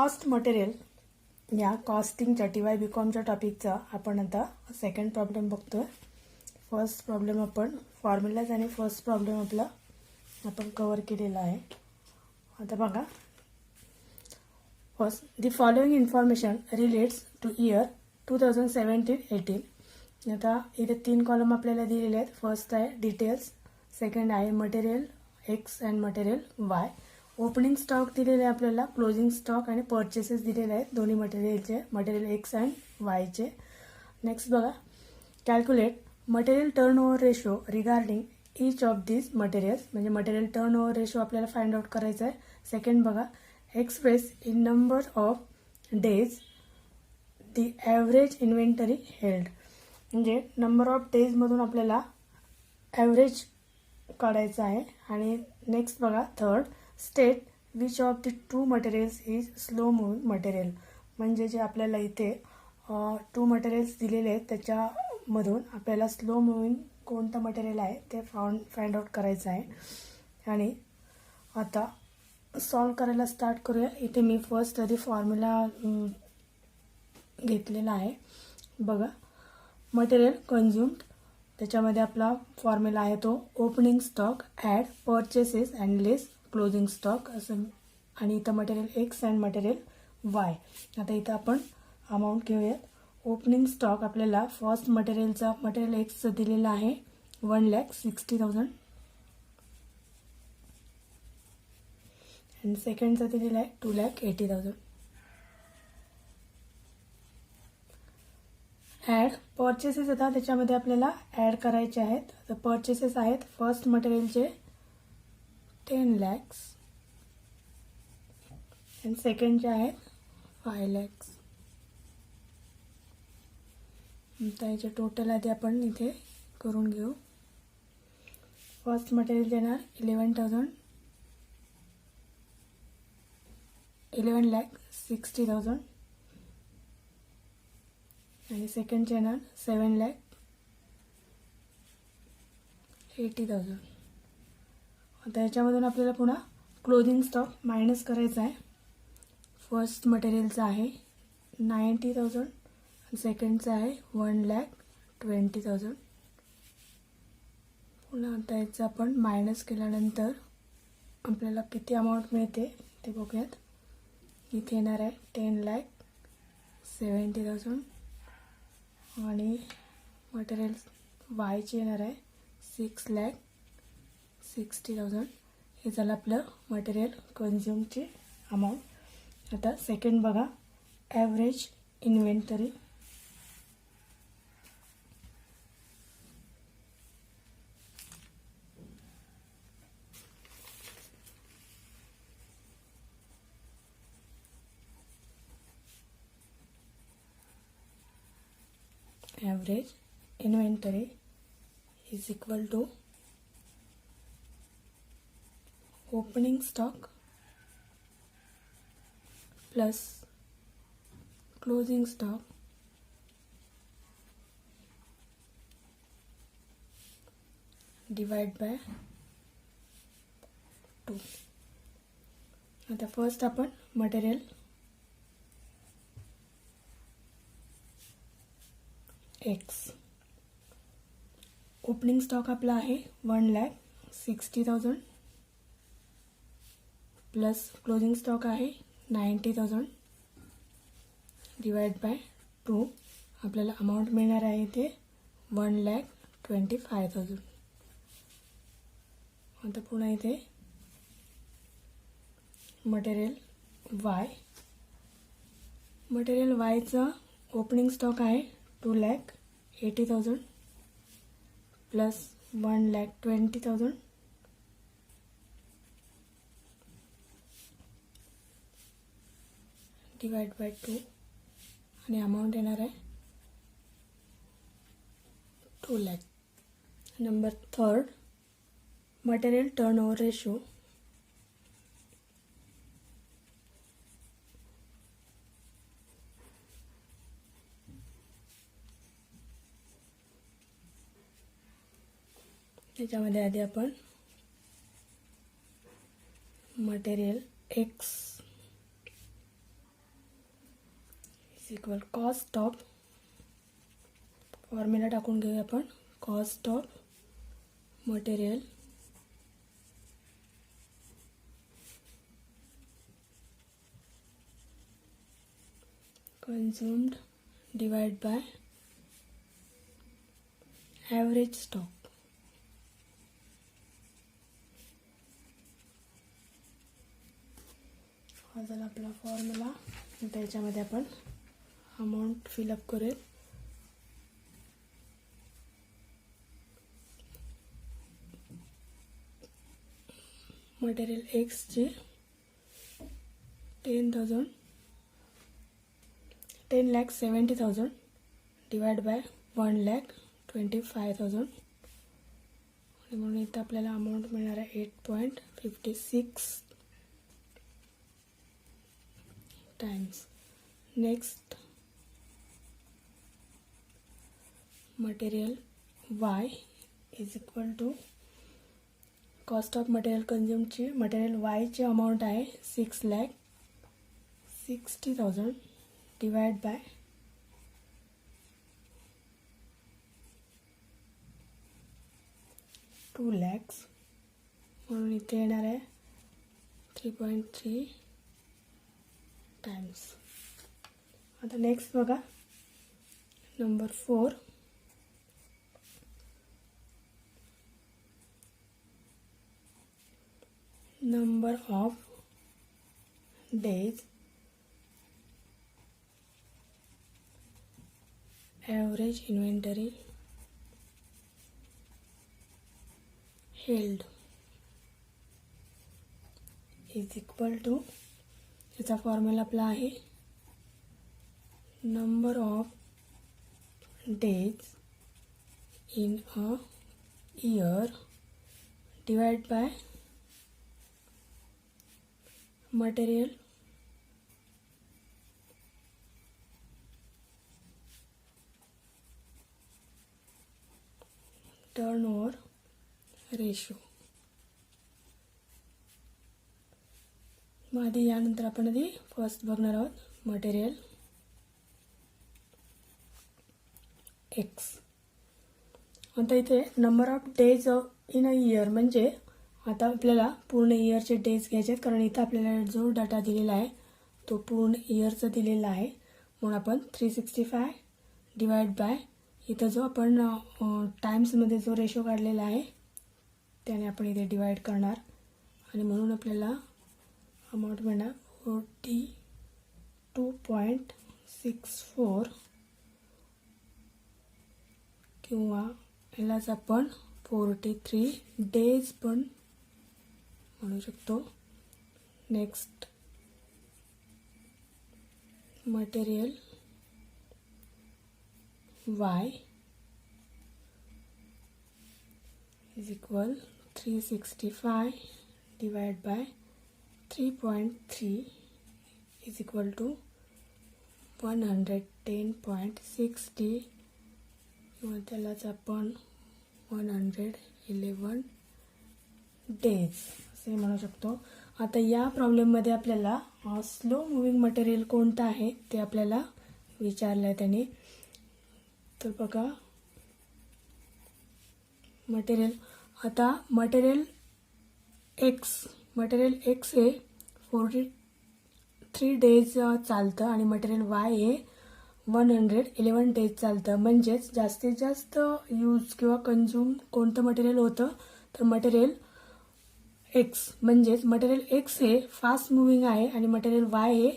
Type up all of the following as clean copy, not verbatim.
Cost material या कॉस्टिंगच्या TY BComच्या टॉपिकचा आपण आता सेकंड प्रॉब्लेम बघतोय. फर्स्ट प्रॉब्लेम आपण फॉर्म्युलाज आणि फर्स्ट प्रॉब्लेम आपला आपण कव्हर केलेला आहे. आता बघा, first the following information relates to year 2017-18. आता इथे 3 कॉलम आपल्याला दिलेले आहेत. फर्स्ट आहे डिटेल्स, सेकंड आहे material X and material Y. Opening stock दिलेले आहे आपल्याला, क्लोजिंग स्टॉक आणि परचेसेस दिलेले आहेत दोन्ही मटेरियलचे, मटेरियल एक्स अँड वायचे. नेक्स्ट बघा, calculate material turnover ratio regarding each of this materials. म्हणजे मटेरियल टर्नओव्हर रेशो आपल्याला फाइंड आउट करायचा आहे. सेकंड बघा, express in number of days the average inventory held. म्हणजे नंबर ऑफ डेजमधून आपल्याला ॲव्हरेज काढायचं आहे. आणि नेक्स्ट बघा, third, state which of the two materials is slow moving material. म्हणजे जे आपल्याला इथे 2 मटेरियल्स दिलेले आहेत त्याच्यामधून आपल्याला स्लो मूव्हिंग कोणतं मटेरियल आहे ते फाइंड आउट करायचं आहे. आणि आता सॉल्व करायला स्टार्ट करूया. इथे मी फर्स्ट आधी फॉर्म्युला घेतलेला आहे. बघा, मटेरियल कन्झ्युम्ड, त्याच्यामध्ये आपला फॉर्म्युला आहे तो opening stock add purchases and less closing stock असं. आणि इथं material X and material Y. आता इथं आपण अमाऊंट घेऊयात. ओपनिंग स्टॉक आपल्याला फर्स्ट मटेरियल एक्सचं दिलेलं आहे 1,60,000 आणि सेकंडचं दिलेलं आहे 2,80,000. ॲड परचेसेस, आता त्याच्यामध्ये आपल्याला ॲड करायचे आहेत. तर परचेसेस आहेत फर्स्ट मटेरियलचे 10 lakhs आणि सेकंडचे आहेत 5 lakhs. तर याचे टोटल आधी आपण इथे करून घेऊ. फर्स्ट मटेरियल देणार 11,60,000 आणि सेकंडचे येणार 7,80,000. आता याच्यामधून आपल्याला पुन्हा क्लोजिंग स्टॉक मायनस करायचा आहे. फर्स्ट मटेरियलचा आहे 90,000 आणि सेकंडचा आहे 1,20,000. पुन्हा आता याचं आपण मायनस केल्यानंतर आपल्याला किती अमाऊंट मिळते ते बघूयात. इथे येणार आहे 10,70,000 आणि मटेरियल वायचे येणार आहे 6,60,000. हे झालं आपलं मटेरियल कन्झ्युमची अमाऊंट. आता सेकंड बघा, average inventory. Average inventory is equal to opening stock plus closing stock divide by 2. आता फर्स्ट आपण मटेरियल एक्स. ओपनिंग स्टॉक आपला आहे 1,60,000 प्लस क्लोजिंग स्टॉक आहे 90,000 डिवाइड बाय 2. आपल्याला अमाऊंट मिळणार आहे इथे 1,25,000. आता पुन्हा इथे मटेरियल वाय. मटेरियल वायचा ओपनिंग स्टॉक आहे 2,80,000 प्लस 1,20,000 डिवाइड बाय 2 आणि अमाऊंट येणार आहे 2 lakh. Number third, material turnover ratio. त्याच्यामध्ये आधी आपण material x equal cost of, formula टाकून घेऊया आपण, cost of material consumed divided by average stock. हा झाला आपला फॉर्म्युला. त्याच्यामध्ये आपण अमाऊंट फिलअप करूया. मटेरियल एक्सचे 10,70,000 डिवाइड बाय 1,25,000 आणि म्हणून इथं आपल्याला अमाऊंट मिळणार आहे 8.56 times. Next material Y is equal to cost of material कन्झ्युमची मटेरियल वायची अमाऊंट आहे 6,60,000 डिवाइड बाय 2 lakhs म्हणून इथे येणार आहे 3.3 टाइम्स. आता नेक्स्ट बघा number 4. Number of days average inventory held is equal to, याचा फॉर्म्युला आपला आहे number of days in a year divide by material turnover ratio. मग आधी यानंतर आपण आधी फर्स्ट बघणार आहोत मटेरियल एक्स. आता इथे number of days in a year म्हणजे आता आपल्याला पूर्ण इयरचे डेज घ्यायचे आहेत, कारण इथं आपल्याला जो डाटा दिलेला आहे तो पूर्ण इयरचा दिलेला आहे. म्हणून आपण 365 डिवाइड बाय इथं जो आपण टाइम्समध्ये जो रेशो काढलेला आहे त्याने आपण इथे डिवाइड करणार आणि म्हणून आपल्याला अमाऊंट मिळणार 42.64 किंवा यालाच आपण 43 डेज पण म्हणू शकतो. Next material y is equal 365 divided by 3.3 is equal to 110.60 किंवा त्यालाच आपण 111 डेज असे म्हणू शकतो. आता या प्रॉब्लेममध्ये आपल्याला स्लो मुव्हिंग मटेरियल कोणतं आहे ते आपल्याला विचारलं आहे त्याने. तर बघा मटेरियल, आता मटेरियल एक्स हे 43 डेज चालतं आणि मटेरियल वाय हे 111 डेज चालतं. म्हणजेच जास्तीत जास्त यूज किंवा कंझ्युम कोणतं मटेरियल होतं तर मटेरियल एक्स. म्हणजेच मटेरियल एक्स हे फास्ट मुव्हिंग आहे आणि मटेरियल वाय हे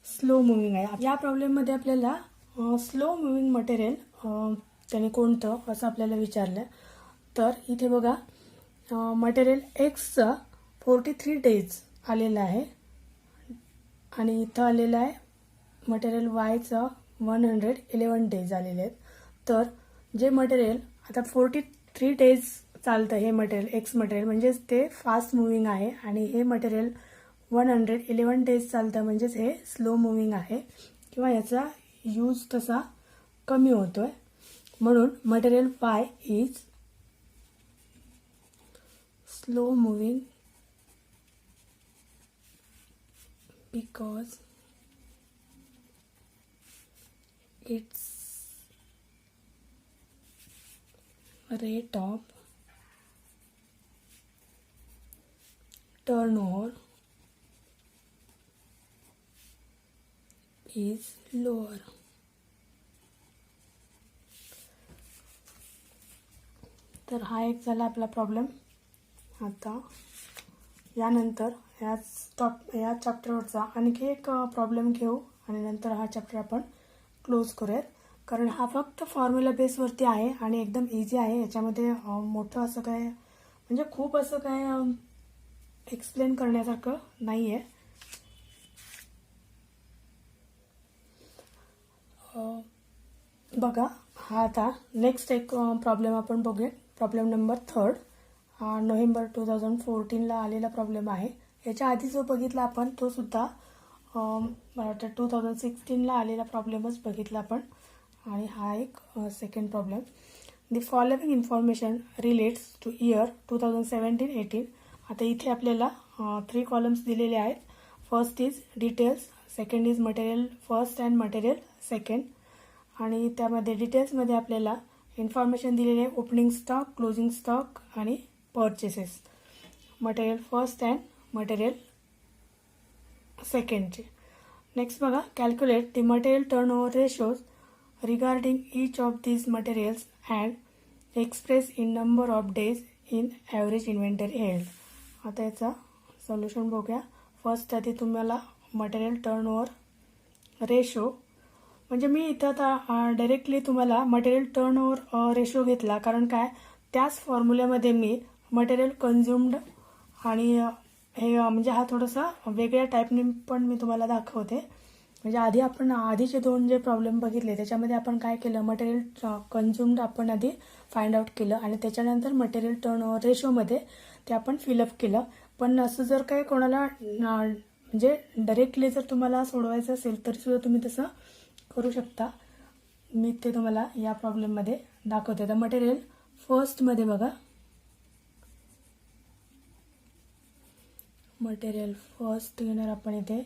स्लो मुव्हिंग आहे. या प्रॉब्लेममध्ये आपल्याला स्लो मुव्हिंग मटेरियल त्याने कोणतं असं आपल्याला विचारलं. तर इथे बघा मटेरियल एक्सचं 43 डेज आलेलं आहे आणि इथं आलेलं आहे मटेरियल वायचं 111 डेज आलेले आहेत. तर जे मटेरियल आता 43 डेज चालतं हे मटेरियल एक्स मटेरियल म्हणजेच ते फास्ट मुव्हिंग आहे आणि हे मटेरियल 111 डेज चालतं म्हणजेच हे स्लो मुव्हिंग आहे किंवा याचा यूज तसा कमी होतोय. म्हणून material Y is slow moving because its rate of turnover is lower. तर हा एक झाला आपला प्रॉब्लेम. आता यानंतर या चॅप्टरवरचा आणखी एक प्रॉब्लेम घेऊ आणि नंतर हा चॅप्टर आपण क्लोज करूयात. कारण हा फक्त फॉर्म्युला बेसवरती आहे आणि एकदम इझी आहे. याच्यामध्ये मोठं असं काय म्हणजे खूप असं काय एक्सप्लेन करण्यासारखं नाही आहे. बघा हा आता नेक्स्ट एक प्रॉब्लेम आपण बघूया. प्रॉब्लेम नंबर 3 हा नोव्हेंबर 2014ला आलेला प्रॉब्लेम आहे. याच्या आधी जो बघितला आपण तो सुद्धा मला वाटतं 2016ला आलेला प्रॉब्लेमच बघितला आपण. आणि हा एक second problem. The following information relates to year 2017-18. आता इथे आपल्याला 3 कॉलम्स दिलेले आहेत. First is details, second is material first and material second. आणि त्यामध्ये डिटेल्समध्ये आपल्याला इन्फॉर्मेशन दिलेली आहे ओपनिंग स्टॉक, क्लोजिंग स्टॉक आणि purchases. Material first and material सेकंडचे. नेक्स्ट बघा, calculate the material turnover ratios regarding each of these materials and express in number of days in average inventory held. आता याचा solution बघूया. First आधी तुम्हाला material turnover ratio म्हणजे मी इथं आता डायरेक्टली तुम्हाला मटेरियल टर्नओव्हर रेशो घेतला कारण काय त्याच फॉर्म्युल्यामध्ये मी मटेरियल कन्झ्युम्ड आणि हे म्हणजे हा थोडासा वेगळ्या टाईपने पण मी तुम्हाला दाखवते. म्हणजे आधी आपण आधीचे 2 जे प्रॉब्लेम बघितले त्याच्यामध्ये आपण काय केलं, मटेरियल कन्झ्युम्ड आपण आधी फाइंड आउट केलं आणि त्याच्यानंतर मटेरियल टर्नओव्हर रेशोमध्ये ते आपण फिलअप केलं. पण असं जर काय कोणाला म्हणजे डायरेक्टली जर तुम्हाला सोडवायचं असेल तरी सुद्धा तुम्ही तसं करू शकता. मी ते तुम्हाला या प्रॉब्लेममध्ये दाखवते. तर मटेरियल फर्स्टमध्ये बघा, मटेरियल फर्स्ट घेणार आपण इथे.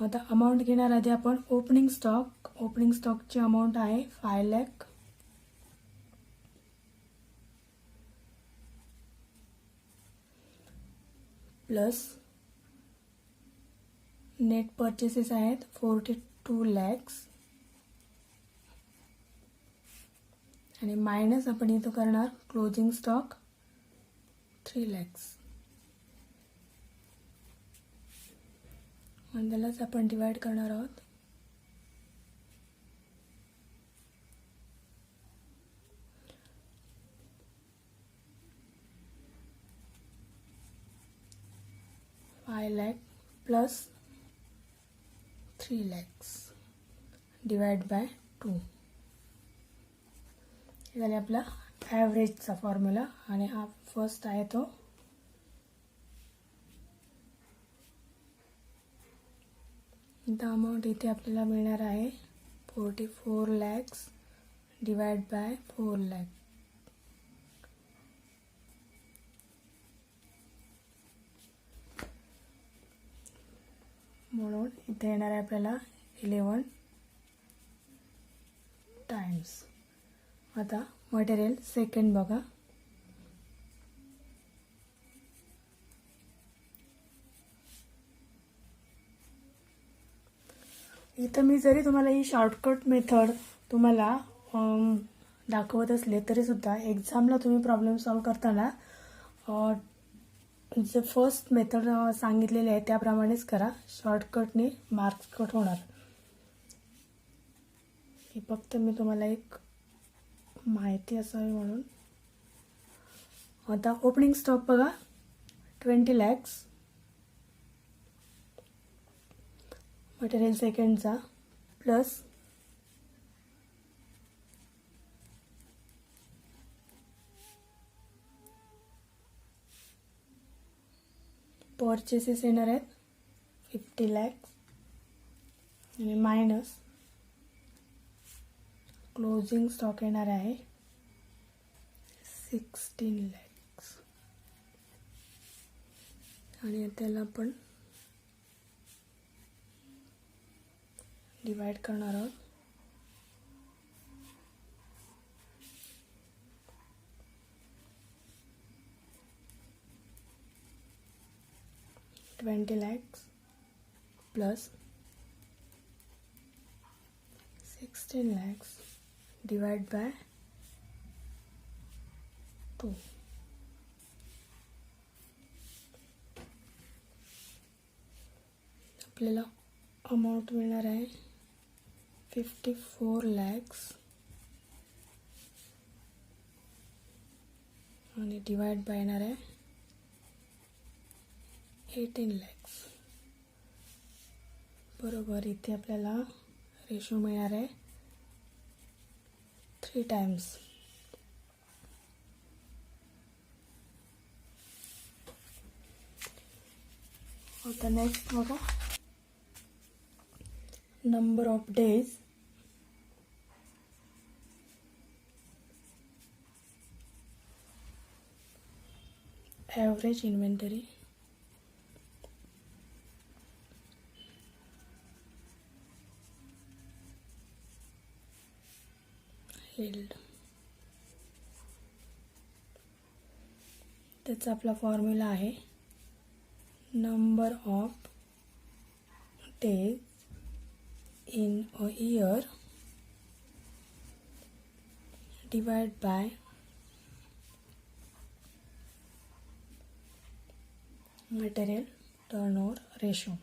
आता अमाऊंट घेणार आधी आपण ओपनिंग स्टॉक. ओपनिंग स्टॉकची अमाऊंट आहे 5 लाख. प्लस नेट परचेसेस आहेत 42 लॅक्स आणि मायनस आपण इथं करणार क्लोजिंग स्टॉक 3 लॅक्स. आणि त्यालाच आपण डिवाइड करणार आहोत. Five lakh plus 3 lakhs divide by 2. हे झाले आपला ॲव्हरेजचा फॉर्म्युला आणि हा फर्स्ट आहे तो. द अमाऊंट इथे आपल्याला मिळणार आहे 44 लॅक्स डिवाइड बाय 4 लॅक. म्हणून इथे येणार आहे आपल्याला 11 टाइम्स. आता मटेरियल सेकंड बघा. इथं मी जरी तुम्हाला ही शॉर्टकट मेथड तुम्हाला दाखवत असले तरी सुद्धा एक्झामला तुम्ही प्रॉब्लेम सॉल्व करताना जे फर्स्ट मेथड सांगितलेले आहे त्याप्रमाणेच करा. शॉर्टकटने मार्क्स कट होणार. हे फक्त मी तुम्हाला एक माहिती असावी म्हणून. आता ओपनिंग स्टॉक बघा 20 लॅक्स. मटेरियल सेकंडचा प्लस परचेसेस येणार आहेत 50 लॅक्स आणि मायनस क्लोजिंग स्टॉक येणार आहे 16 लॅक्स. आणि त्याला आपण डिवाइड करणार आहोत 20 lakhs plus 16 lakhs divide by 2. आपल्याला अमाऊंट मिळणार आहे 54 lakhs आणि डिवाइड बाय येणार आहे 18 lakhs. बरोबर इथे आपल्याला रेशो मिळणार आहे 3 times. आता नेक्स्ट बघा, number of days average inventory held. त्याचा आपला फॉर्म्युला आहे number of days in a year divided by material turnover ratio.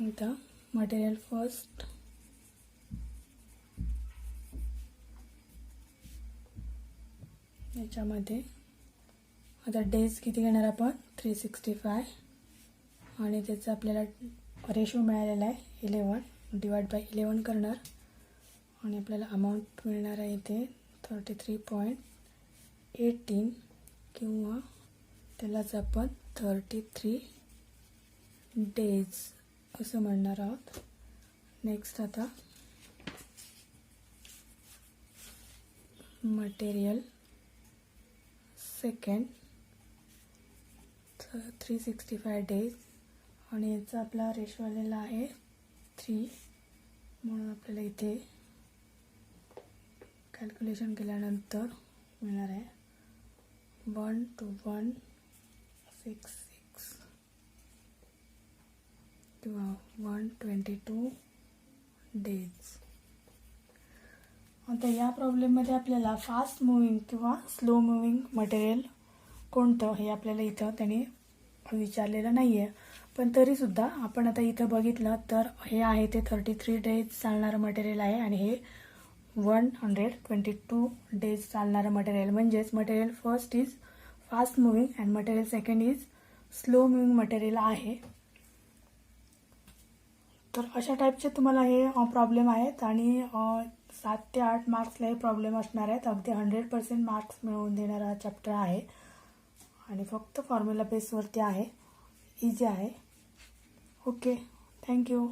आता material first याच्यामध्ये आता डेज किती घेणार आपण 365 आणि त्याचा आपल्याला रेशो मिळालेला आहे 11 डिवाइड बाय 11 करणार आणि आपल्याला अमाऊंट मिळणार आहे इथे 33.18 किंवा त्यालाच आपण 33 डेज असं म्हणणार आहोत. नेक्स्ट आता मटेरियल सेकंड 365 डेज आणि याचा आपला रेशो आलेला आहे 3 म्हणून आपल्याला इथे कॅल्क्युलेशन केल्यानंतर मिळणार आहे 12166 किंवा 122 डेज. आता या प्रॉब्लेममध्ये आपल्याला फास्ट मुव्हिंग किंवा स्लो मुव्हिंग मटेरियल कोणतं हे आपल्याला इथं त्याने विचारलेलं नाही आहे, पण तरीसुद्धा आपण आता इथं बघितलं तर हे आहे ते 33 डेज चालणारं मटेरियल आहे आणि हे 122 डेज चालणारं मटेरियल. म्हणजेच material first is fast moving and material second is slow moving material आहे. तर अशा टाईपचे तुम्हाला हे प्रॉब्लेम आहेत आणि 7 ते 8 मार्क्सला हे प्रॉब्लेम असणार आहेत. अगदी 100% मार्क्स मिळवून देणारा चॅप्टर आहे आणि फक्त फॉर्म्युला बेसवरती आहे, इझी आहे. Okay, thank you.